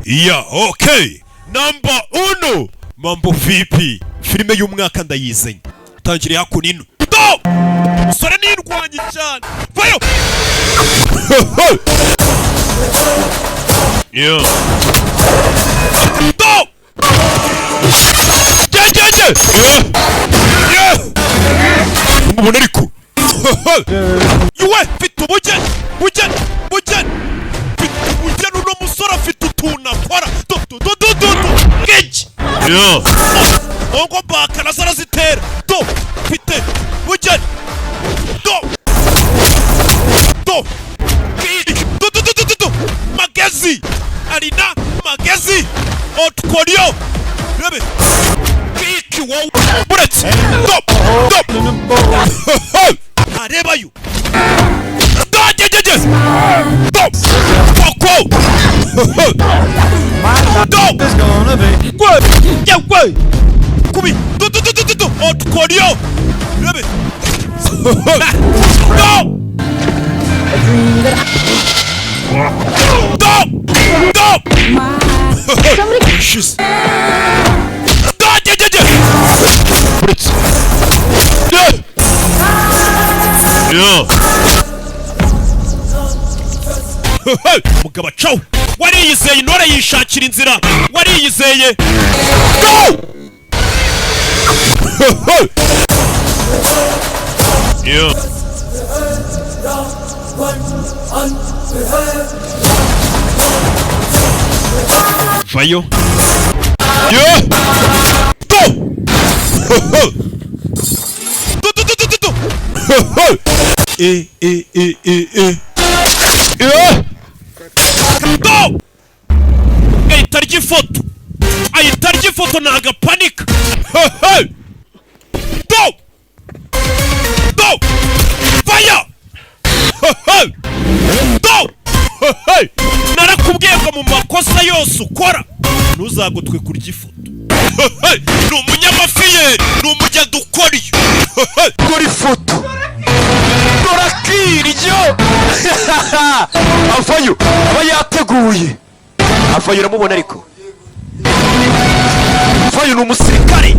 Yeah, okay. Number 1. Mambo vipi? Filime y'umwaka ndayizanye. Tangire hakunino. Do! Musore nirwanye cyane. Vayo! Yeah. Do! Yeah. Yeah. Mubona ariko. Yuwe fitu bujen. Uno musora fitu tunakora. Geji. Yeah. Ongo baka nazara zitera. Do. Fite. Bujen. Do. Magezi. Arina. Magezi. Otkorio. Rebe. Kiki wow. Bullets. Stop. Areba you. Stop. Stop. Stop. Is gonna be. Yeah, wait. Kubi. Do. Otkorio. Rebe. Stop. Stop. Somebody. She's. Yeah. Mugaba ciao. Wariyizeye intore yishakira inzira. Wariyizeye. Go! Yeah. Vayo. Yeah. Go! Yeah. Go! Aitarji foto naga panic. Go! Fire! Go! Narakubwiye ko mu makosa yose ukora ntuzagutwe kurya ifoto. Ni umunyamafiyeri, ni umujyadukori. Kuri foto. Dorakiryo. Avayo, abayateguye. Avayo ramubona ariko. Avayo ni umusirikare.